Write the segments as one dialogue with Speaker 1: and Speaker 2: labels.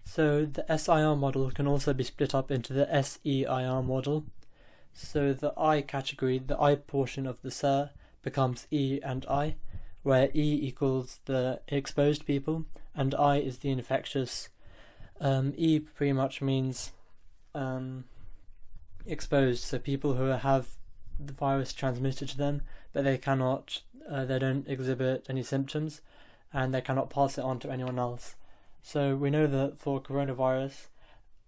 Speaker 1: So the SEIR model can also be split up into the SEIR model. So the I category, the I portion of the SEIR, becomes E and I, where E equals the exposed people and I is the infectious. E pretty much means exposed, so people who have the virus transmitted to them, but they don't exhibit any symptoms, and they cannot pass it on to anyone else. So we know that for coronavirus,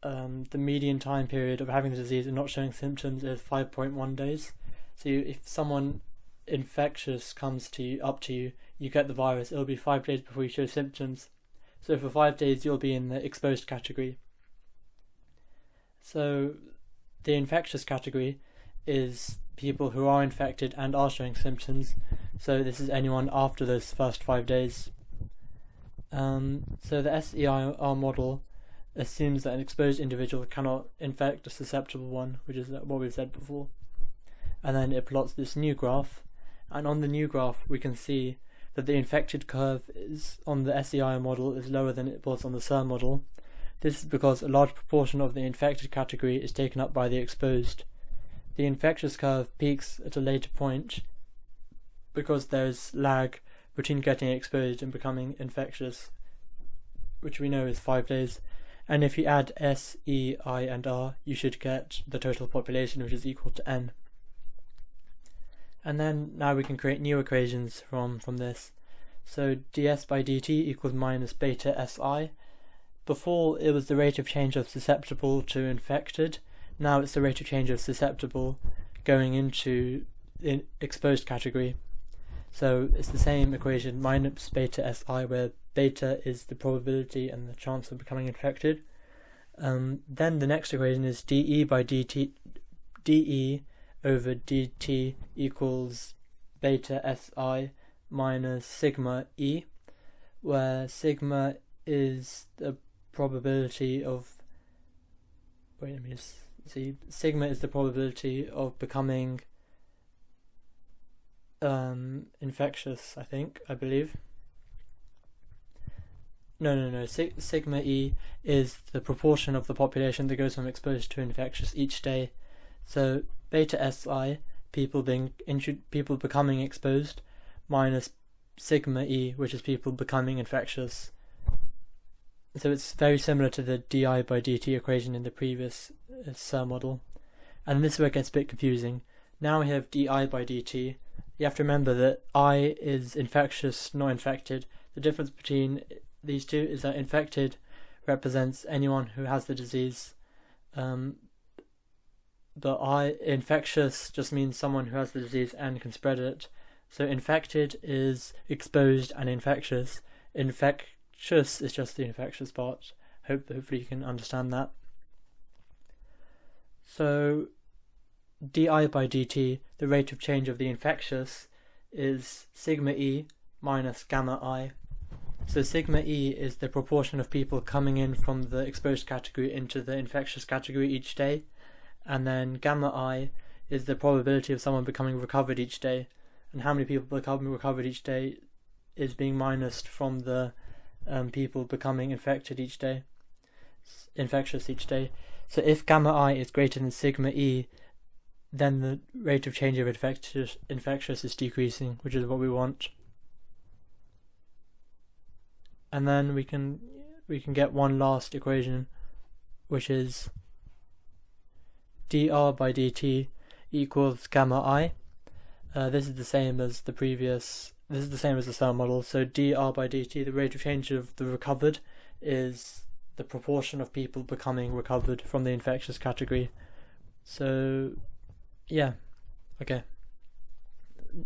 Speaker 1: the median time period of having the disease and not showing symptoms is 5.1 days. So if someone infectious comes up to you, you get the virus, it'll be 5 days before you show symptoms. So for 5 days you'll be in the exposed category. So the infectious category is people who are infected and are showing symptoms. So this is anyone after those first 5 days. So the SEIR model assumes that an exposed individual cannot infect a susceptible one, which is what we've said before. And then it plots this new graph, and on the new graph we can see that the infected curve on the SEIR model is lower than it was on the SEIR model. This is because a large proportion of the infected category is taken up by the exposed. The infectious curve peaks at a later point because there's lag between getting exposed and becoming infectious, which we know is 5 days. And if you add S, E, I and R, you should get the total population, which is equal to N. And then now we can create new equations from this. So ds by dt equals minus beta Si. Before it was the rate of change of susceptible to infected. Now it's the rate of change of susceptible going into the exposed category. So it's the same equation, minus beta Si, where beta is the probability and the chance of becoming infected. Then the next equation is dE by dt, dE over dt equals beta Si minus sigma E, where sigma is the probability of sigma is the probability of becoming infectious, I believe. No. Sigma E is the proportion of the population that goes from exposed to infectious each day. So beta Si, people becoming exposed, minus sigma E, which is people becoming infectious. So it's very similar to the di by dt equation in the previous SEIR model. And this is where it gets a bit confusing. Now we have di by dt. You have to remember that I is infectious, not infected. The difference between these two is that infected represents anyone who has the disease, but infectious just means someone who has the disease and can spread it. So infected is exposed and infectious. Infectious is just the infectious part. Hopefully you can understand that. So di by dt, the rate of change of the infectious, is sigma E minus gamma I. So sigma E is the proportion of people coming in from the exposed category into the infectious category each day, and then gamma I is the probability of someone becoming recovered each day, and how many people becoming recovered each day is being minused from the people becoming infectious each day. So if gamma I is greater than sigma E, then the rate of change of infectious is decreasing, which is what we want. And then we can get one last equation, which is dr by dt equals gamma I. This is the same as the SEIR model. So dr by dt, the rate of change of the recovered, is the proportion of people becoming recovered from the infectious category. So yeah, okay.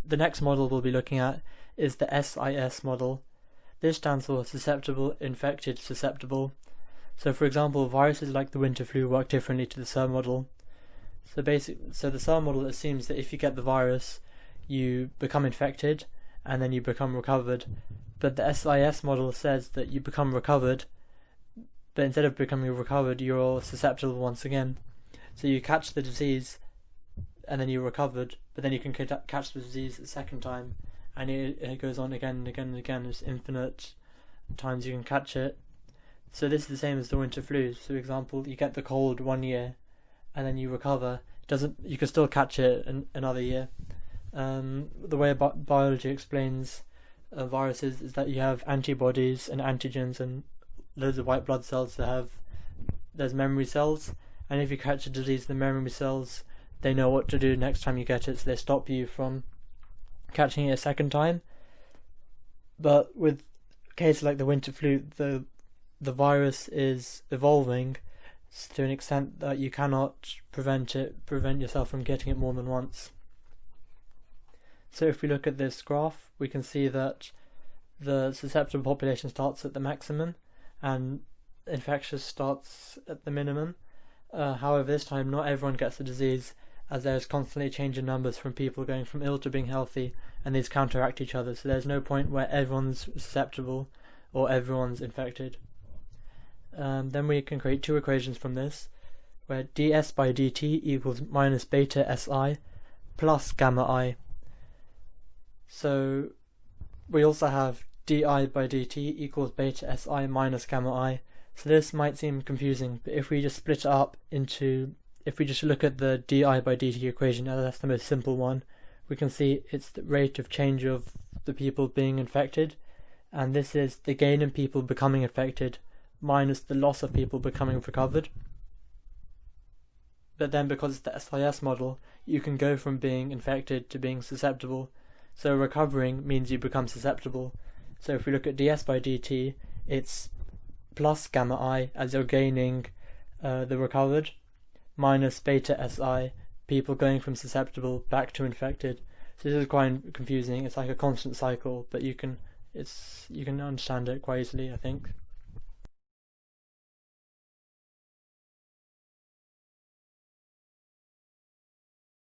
Speaker 1: The next model we'll be looking at is the SIS model. This stands for susceptible, infected, susceptible. So for example, viruses like the winter flu work differently to the SEIR model. So the SEIR model assumes that if you get the virus, you become infected and then you become recovered. But the SIS model says that you become recovered, but instead of becoming recovered, you're susceptible once again. So you catch the disease and then you're recovered, but then you can catch the disease a second time, and it goes on again and again and again. There's infinite times you can catch it. So this is the same as the winter flu. So for example, you get the cold 1 year and then you recover. You can still catch it another year. The way biology explains viruses is that you have antibodies and antigens and loads of white blood cells there's memory cells, and if you catch a disease, the memory cells, they know what to do next time you get it, so they stop you from catching it a second time. But with cases like the winter flu, the virus is evolving to an extent that you cannot prevent yourself from getting it more than once. So if we look at this graph, we can see that the susceptible population starts at the maximum and infectious starts at the minimum. However, this time not everyone gets the disease, as there is constantly change in numbers from people going from ill to being healthy, and these counteract each other, so there's no point where everyone's susceptible or everyone's infected. Then we can create two equations from this, where ds by dt equals minus beta si plus gamma I. So we also have di by dt equals beta si minus gamma I. So this might seem confusing, but if we just split it up if we just look at the di by dt equation, as that's the most simple one, we can see it's the rate of change of the people being infected, and this is the gain in people becoming infected minus the loss of people becoming recovered. But then because it's the SEIR model, you can go from being infected to being susceptible, so recovering means you become susceptible. So if we look at ds by dt, it's plus gamma I as you're gaining the recovered, minus beta si, people going from susceptible back to infected. So this is quite confusing. It's like a constant cycle, but you can understand it quite easily, I think.